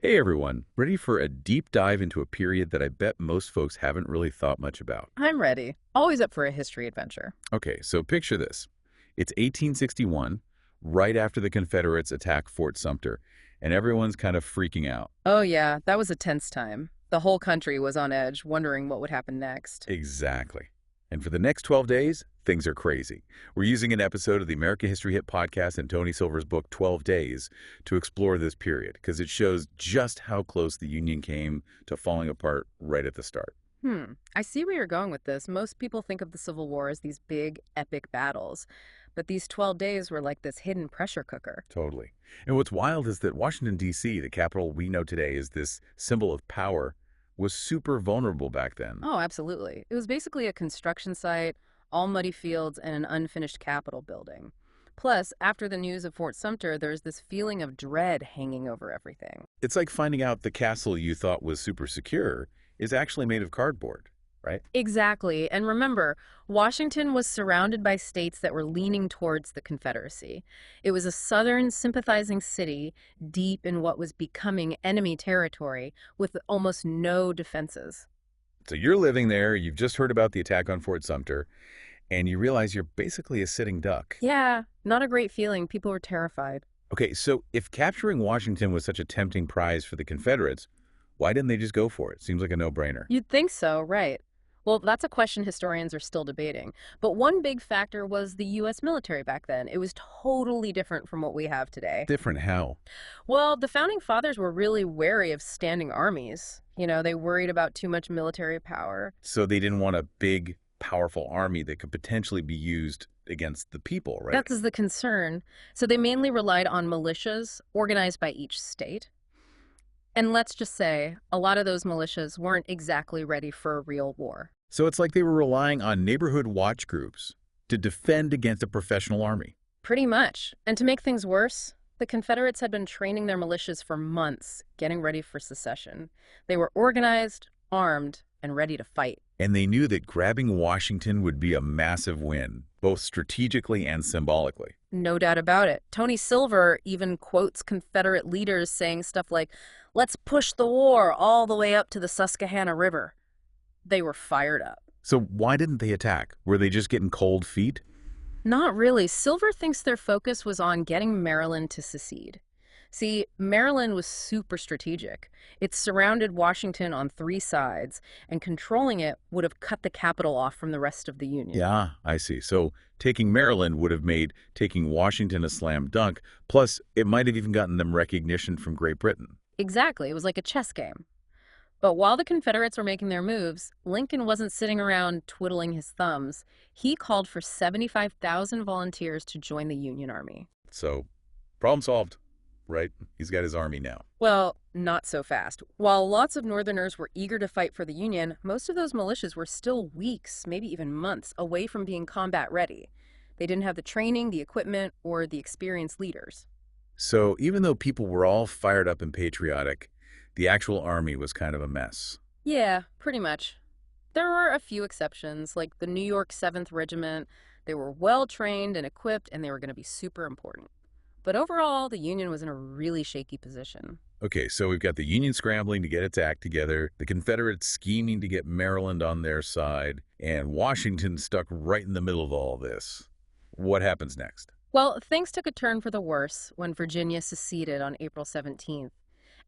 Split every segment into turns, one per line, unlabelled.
Hey everyone, ready for a deep dive into a period that I bet most folks haven't really thought much about?
I'm ready. Always up for a history adventure.
Okay, so picture this. It's 1861, right after the Confederates attack Fort Sumter, and everyone's kind of freaking out.
Oh, yeah, that was a tense time. The whole country was on edge, wondering what would happen next.
Exactly. And for the next 12 days, things are crazy. We're using an episode of the American History Hit podcast and Tony Silver's book, 12 Days, to explore this period, because it shows just how close the Union came to falling apart right at the start.
I see where you're going with this. Most people think of the Civil War as these big, epic battles. But these 12 days were like this hidden pressure cooker.
Totally. And what's wild is that Washington, D.C., the capital we know today is this symbol of power, was super vulnerable back then.
Oh, absolutely. It was basically a construction site, all muddy fields, and an unfinished Capitol building. Plus, after the news of Fort Sumter, there's this feeling of dread hanging over everything.
It's like finding out the castle you thought was super secure is actually made of cardboard, right?
Exactly. And remember, Washington was surrounded by states that were leaning towards the Confederacy. It was a Southern sympathizing city deep in what was becoming enemy territory with almost no defenses.
So you're living there, you've just heard about the attack on Fort Sumter, and you realize you're basically a sitting duck.
Yeah, not a great feeling. People were terrified.
Okay, so if capturing Washington was such a tempting prize for the Confederates, why didn't they just go for it? Seems like a no-brainer.
You'd think so, right? Well, that's a question historians are still debating. But one big factor was the U.S. military back then. It was totally different from what we have today.
Different how?
Well, the founding fathers were really wary of standing armies. They worried about too much military power.
So they didn't want a big, powerful army that could potentially be used against the people, right?
That's the concern. So they mainly relied on militias organized by each state. And let's just say, a lot of those militias weren't exactly ready for a real war.
So it's like they were relying on neighborhood watch groups to defend against a professional army.
Pretty much. And to make things worse, the Confederates had been training their militias for months, getting ready for secession. They were organized, armed, and ready to fight.
And they knew that grabbing Washington would be a massive win, both strategically and symbolically.
No doubt about it. Tony Silver even quotes Confederate leaders saying stuff like, "Let's push the war all the way up to the Susquehanna River." They were fired up.
So why didn't they attack? Were they just getting cold feet?
Not really. Silver thinks their focus was on getting Maryland to secede. See, Maryland was super strategic. It surrounded Washington on three sides, and controlling it would have cut the capital off from the rest of the Union.
Yeah, I see. So taking Maryland would have made taking Washington a slam dunk. Plus, it might have even gotten them recognition from Great Britain.
Exactly. It was like a chess game. But while the Confederates were making their moves, Lincoln wasn't sitting around twiddling his thumbs. He called for 75,000 volunteers to join the Union Army.
So, problem solved, right? He's got his army now.
Well, not so fast. While lots of Northerners were eager to fight for the Union, most of those militias were still weeks, maybe even months, away from being combat ready. They didn't have the training, the equipment, or the experienced leaders.
So even though people were all fired up and patriotic, the actual army was kind of a mess.
Yeah, pretty much. There were a few exceptions, like the New York 7th Regiment. They were well trained and equipped, and they were going to be super important. But overall, the Union was in a really shaky position.
Okay, so we've got the Union scrambling to get its act together, the Confederates scheming to get Maryland on their side, and Washington stuck right in the middle of all this. What happens next?
Well, things took a turn for the worse when Virginia seceded on April 17th.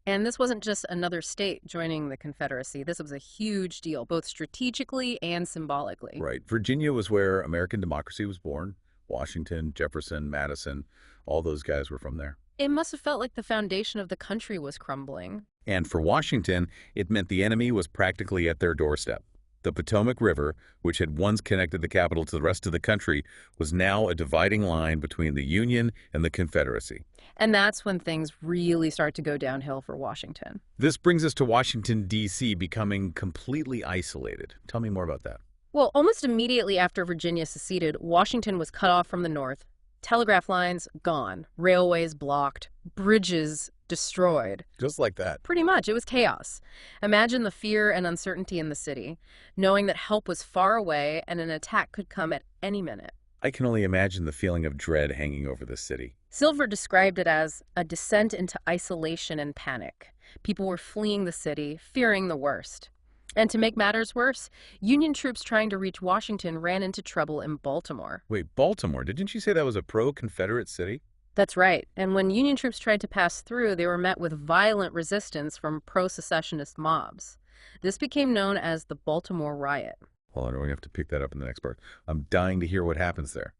And this wasn't just another state joining the Confederacy. This was a huge deal, both strategically and symbolically.
Right. Virginia was where American democracy was born. Washington, Jefferson, Madison, all those guys were from there.
It must have felt like the foundation of the country was crumbling.
And for Washington, it meant the enemy was practically at their doorstep. The Potomac River, which had once connected the capital to the rest of the country, was now a dividing line between the Union and the Confederacy.
And that's when things really start to go downhill for Washington.
This brings us to Washington, D.C. becoming completely isolated. Tell me more about that.
Well, almost immediately after Virginia seceded, Washington was cut off from the north. Telegraph lines gone, railways blocked, bridges destroyed.
Just like that.
Pretty much, it was chaos. Imagine the fear and uncertainty in the city, knowing that help was far away and an attack could come at any minute.
I can only imagine the feeling of dread hanging over the city.
Silver described it as a descent into isolation and panic. People were fleeing the city, fearing the worst. And to make matters worse, Union troops trying to reach Washington ran into trouble in Baltimore.
Wait, Baltimore, didn't you say that was a pro-Confederate city?
That's right. And when Union troops tried to pass through, they were met with violent resistance from pro-secessionist mobs. This became known as the Baltimore Riot.
Hold on, we have to pick that up in the next part. I'm dying to hear what happens there.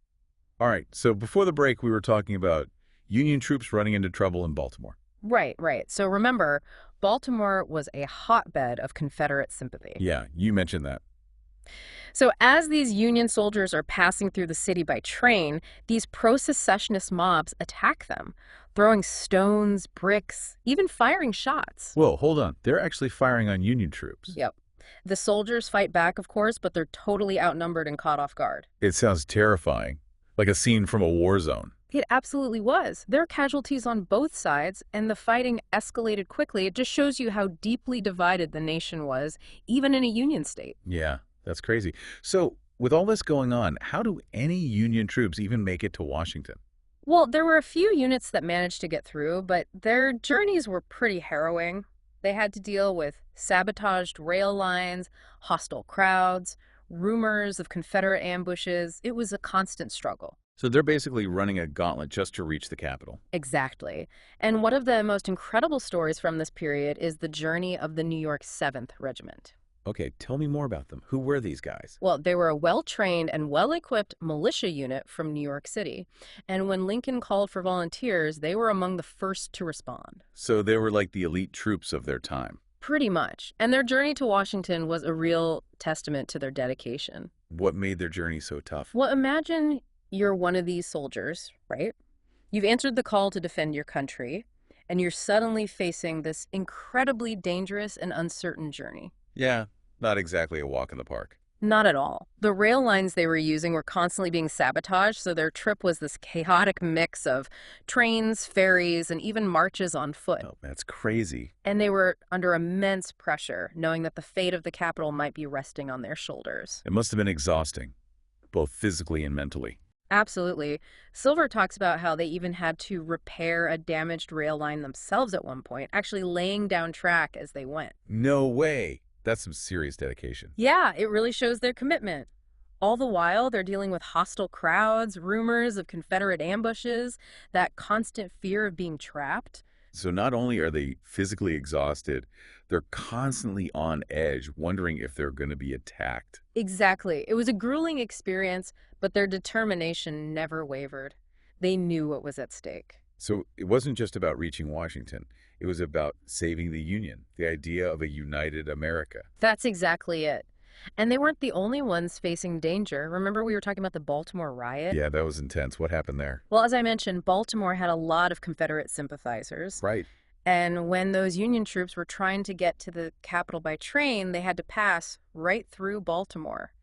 All right, so before the break, we were talking about Union troops running into trouble in Baltimore.
Right, right. So remember, Baltimore was a hotbed of Confederate sympathy.
Yeah, you mentioned that.
So as these Union soldiers are passing through the city by train, these pro-secessionist mobs attack them, throwing stones, bricks, even firing shots.
Whoa, hold on. They're actually firing on Union troops.
Yep. The soldiers fight back, of course, but they're totally outnumbered and caught off guard.
It sounds terrifying, like a scene from a war zone.
It absolutely was. There are casualties on both sides, and the fighting escalated quickly. It just shows you how deeply divided the nation was, even in a Union state.
Yeah, that's crazy. So, with all this going on, how do any Union troops even make it to Washington?
Well, there were a few units that managed to get through, but their journeys were pretty harrowing. They had to deal with sabotaged rail lines, hostile crowds, rumors of Confederate ambushes. It was a constant struggle.
So they're basically running a gauntlet just to reach the capital.
Exactly. And one of the most incredible stories from this period is the journey of the New York 7th Regiment.
Okay, tell me more about them. Who were these guys?
Well, they were a well-trained and well-equipped militia unit from New York City. And when Lincoln called for volunteers, they were among the first to respond.
So they were like the elite troops of their time.
Pretty much. And their journey to Washington was a real testament to their dedication.
What made their journey so tough?
Well, imagine you're one of these soldiers, right? You've answered the call to defend your country, and you're suddenly facing this incredibly dangerous and uncertain journey.
Yeah, not exactly a walk in the park.
Not at all. The rail lines they were using were constantly being sabotaged, so their trip was this chaotic mix of trains, ferries, and even marches on foot.
Oh, that's crazy.
And they were under immense pressure, knowing that the fate of the capital might be resting on their shoulders.
It must have been exhausting, both physically and mentally.
Absolutely. Silver talks about how they even had to repair a damaged rail line themselves at one point, actually laying down track as they went.
No way. That's some serious dedication.
Yeah, it really shows their commitment. All the while, they're dealing with hostile crowds, rumors of Confederate ambushes, that constant fear of being trapped.
So not only are they physically exhausted, they're constantly on edge, wondering if they're going to be attacked.
Exactly. It was a grueling experience, but their determination never wavered. They knew what was at stake.
So it wasn't just about reaching Washington. It was about saving the Union, the idea of a united America.
That's exactly it. And they weren't the only ones facing danger. Remember we were talking about the Baltimore riot?
Yeah, that was intense. What happened there?
Well, as I mentioned, Baltimore had a lot of Confederate sympathizers.
Right.
And when those Union troops were trying to get to the capital by train, they had to pass right through Baltimore.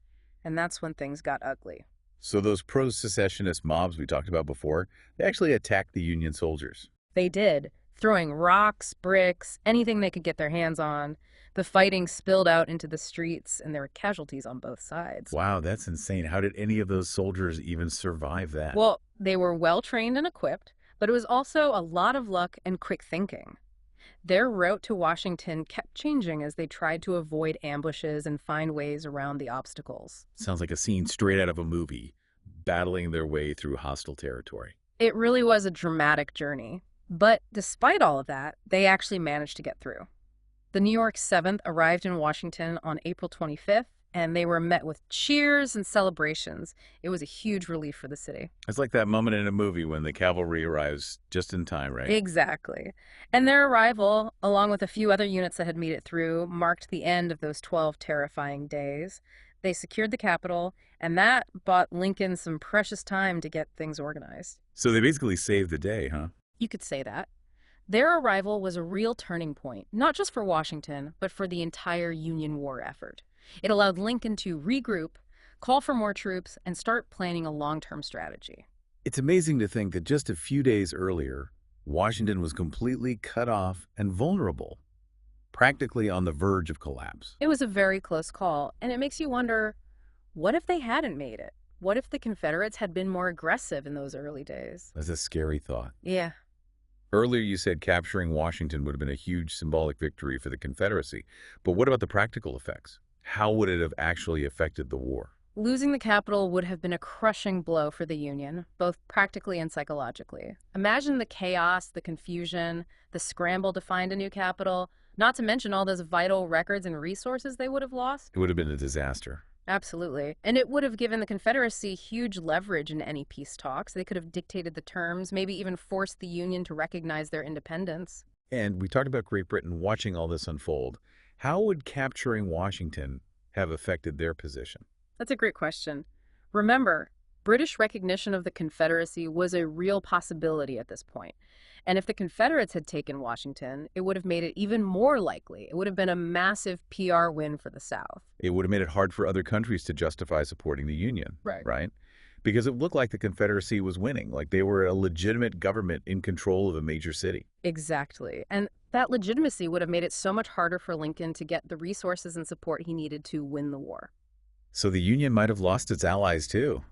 And that's when things got ugly.
So those pro-secessionist mobs we talked about before, they actually attacked the Union soldiers.
They did, throwing rocks, bricks, anything they could get their hands on. The fighting spilled out into the streets, and there were casualties on both sides.
Wow, that's insane. How did any of those soldiers even survive that?
Well, they were well-trained and equipped, but it was also a lot of luck and quick thinking. Their route to Washington kept changing as they tried to avoid ambushes and find ways around the obstacles.
Sounds like a scene straight out of a movie, battling their way through hostile territory.
It really was a dramatic journey. But despite all of that, they actually managed to get through. The New York 7th arrived in Washington on April 25th, and they were met with cheers and celebrations. It was a huge relief for the city.
It's like that moment in a movie when the cavalry arrives just in time, right?
Exactly. And their arrival, along with a few other units that had made it through, marked the end of those 12 terrifying days. They secured the capital, and that bought Lincoln some precious time to get things organized.
So they basically saved the day, huh?
You could say that. Their arrival was a real turning point, not just for Washington, but for the entire Union war effort. It allowed Lincoln to regroup, call for more troops, and start planning a long-term strategy.
It's amazing to think that just a few days earlier, Washington was completely cut off and vulnerable, practically on the verge of collapse.
It was a very close call, and it makes you wonder, what if they hadn't made it? What if the Confederates had been more aggressive in those early days?
That's a scary thought.
Yeah.
Earlier you said capturing Washington would have been a huge symbolic victory for the Confederacy. But what about the practical effects? How would it have actually affected the war?
Losing the capital would have been a crushing blow for the Union, both practically and psychologically. Imagine the chaos, the confusion, the scramble to find a new capital, not to mention all those vital records and resources they would have lost.
It would have been a disaster.
Absolutely. And it would have given the Confederacy huge leverage in any peace talks. They could have dictated the terms, maybe even forced the Union to recognize their independence.
And we talked about Great Britain watching all this unfold. How would capturing Washington have affected their position?
That's a great question. Remember, British recognition of the Confederacy was a real possibility at this point. And if the Confederates had taken Washington, it would have made it even more likely. It would have been a massive PR win for the South.
It would have made it hard for other countries to justify supporting the Union, right? Because it looked like the Confederacy was winning, like they were a legitimate government in control of a major city.
Exactly. And that legitimacy would have made it so much harder for Lincoln to get the resources and support he needed to win the war.
So the Union might have lost its allies too.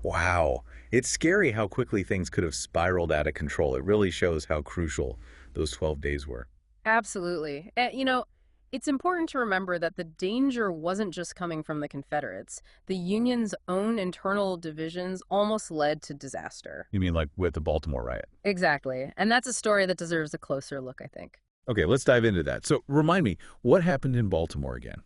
Wow. It's scary how quickly things could have spiraled out of control. It really shows how crucial those 12 days were.
Absolutely. It's important to remember that the danger wasn't just coming from the Confederates. The Union's own internal divisions almost led to disaster.
You mean like with the Baltimore riot?
Exactly. And that's a story that deserves a closer look, I think.
Okay, let's dive into that. So remind me, what happened in Baltimore again?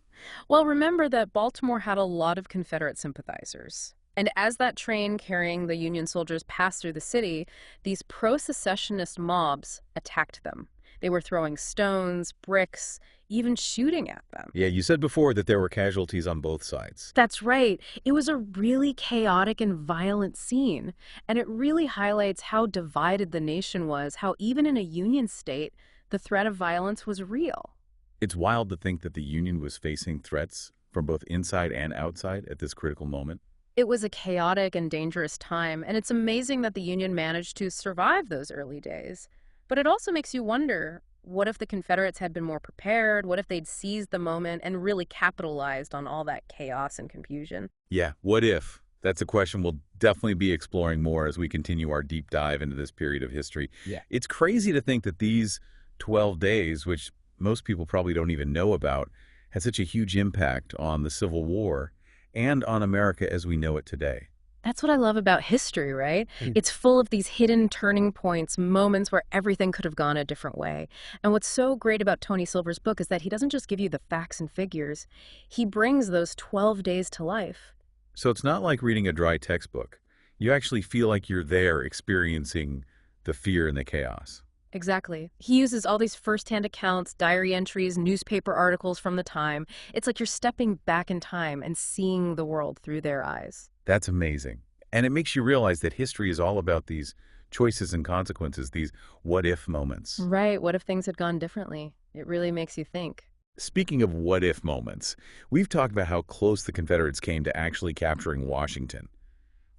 Well, remember that Baltimore had a lot of Confederate sympathizers. And as that train carrying the Union soldiers passed through the city, these pro-secessionist mobs attacked them. They were throwing stones, bricks, even shooting at them.
Yeah, you said before that there were casualties on both sides.
That's right. It was a really chaotic and violent scene. And it really highlights how divided the nation was, how even in a Union state, the threat of violence was real.
It's wild to think that the Union was facing threats from both inside and outside at this critical moment.
It was a chaotic and dangerous time, and it's amazing that the Union managed to survive those early days. But it also makes you wonder, what if the Confederates had been more prepared? What if they'd seized the moment and really capitalized on all that chaos and confusion?
Yeah, what if? That's a question we'll definitely be exploring more as we continue our deep dive into this period of history.
Yeah.
It's crazy to think that these 12 days, which most people probably don't even know about, had such a huge impact on the Civil War and on America as we know it today.
That's what I love about history, right?
Mm.
It's full of these hidden turning points, moments where everything could have gone a different way. And what's so great about Tony Silver's book is that he doesn't just give you the facts and figures. He brings those 12 days to life.
So it's not like reading a dry textbook. You actually feel like you're there experiencing the fear and the chaos.
Exactly. He uses all these firsthand accounts, diary entries, newspaper articles from the time. It's like you're stepping back in time and seeing the world through their eyes.
That's amazing. And it makes you realize that history is all about these choices and consequences, these what-if moments.
Right. What if things had gone differently? It really makes you think.
Speaking of what-if moments, we've talked about how close the Confederates came to actually capturing Washington.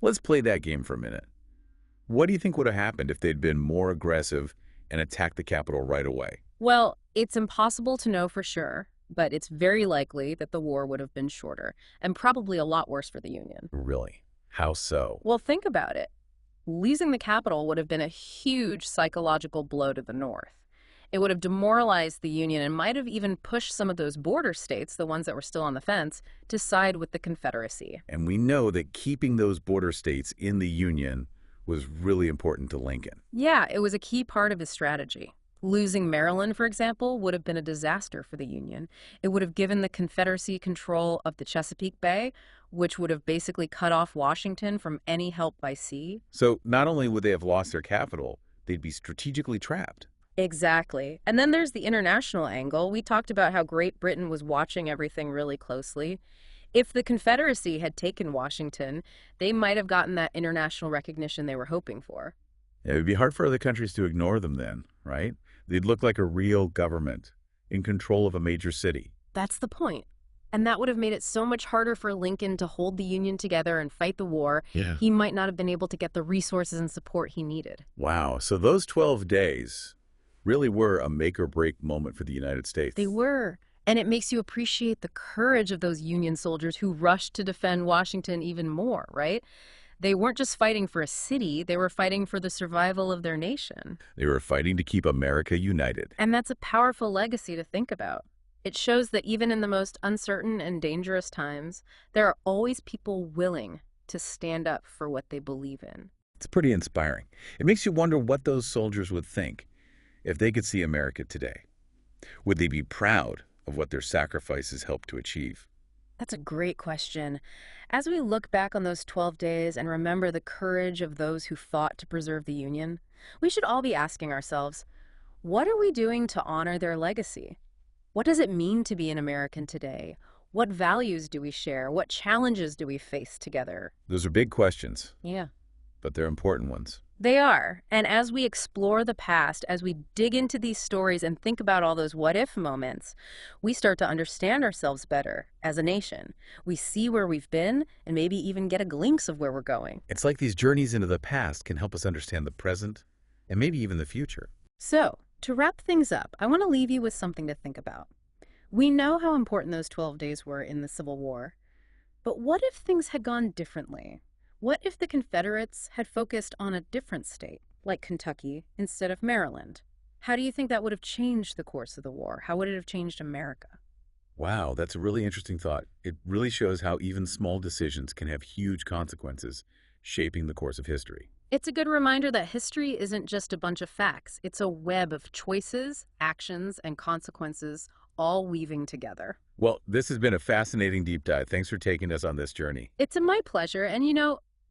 Let's play that game for a minute. What do you think would have happened if they'd been more aggressive and attacked the capital right away?
Well, it's impossible to know for sure, but it's very likely that the war would have been shorter and probably a lot worse for the Union.
Really? How so?
Well, think about it. Losing the capital would have been a huge psychological blow to the North. It would have demoralized the Union and might have even pushed some of those border states, the ones that were still on the fence, to side with the Confederacy.
And we know that keeping those border states in the Union was really important to Lincoln.
Yeah, it was a key part of his strategy. Losing Maryland, for example, would have been a disaster for the Union. It would have given the Confederacy control of the Chesapeake Bay, which would have basically cut off Washington from any help by sea.
So not only would they have lost their capital, they'd be strategically trapped.
Exactly. And then there's the international angle. We talked about how Great Britain was watching everything really closely. If the Confederacy had taken Washington, they might have gotten that international recognition they were hoping for.
It would be hard for other countries to ignore them then, right? They'd look like a real government in control of a major city.
That's the point. And that would have made it so much harder for Lincoln to hold the Union together and fight the war.
Yeah.
He might not have been able to get the resources and support he needed.
Wow, so those 12 days really were a make-or-break moment for the United States.
They were. And it makes you appreciate the courage of those Union soldiers who rushed to defend Washington even more, right? They weren't just fighting for a city, they were fighting for the survival of their nation.
They were fighting to keep America united.
And that's a powerful legacy to think about. It shows that even in the most uncertain and dangerous times, there are always people willing to stand up for what they believe in.
It's pretty inspiring. It makes you wonder what those soldiers would think if they could see America today. Would they be proud of what their sacrifices helped to achieve?
That's a great question. As we look back on those 12 days and remember the courage of those who fought to preserve the Union, we should all be asking ourselves, what are we doing to honor their legacy? What does it mean to be an American today? What values do we share? What challenges do we face together?
Those are big questions,
Yeah.
but they're important ones.
They are. And as we explore the past, as we dig into these stories and think about all those what-if moments, we start to understand ourselves better as a nation. We see where we've been and maybe even get a glimpse of where we're going.
It's like these journeys into the past can help us understand the present and maybe even the future.
So, to wrap things up, I want to leave you with something to think about. We know how important those 12 days were in the Civil War, but what if things had gone differently? What if the Confederates had focused on a different state, like Kentucky, instead of Maryland? How do you think that would have changed the course of the war? How would it have changed America?
Wow, that's a really interesting thought. It really shows how even small decisions can have huge consequences, shaping the course of history.
It's a good reminder that history isn't just a bunch of facts. It's a web of choices, actions, and consequences all weaving together.
Well, this has been a fascinating deep dive. Thanks for taking us on this journey.
It's my pleasure, and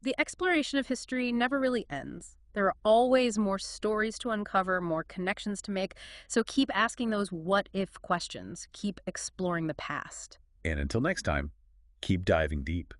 the exploration of history never really ends. There are always more stories to uncover, more connections to make, so keep asking those what-if questions. Keep exploring the past.
And until next time, keep diving deep.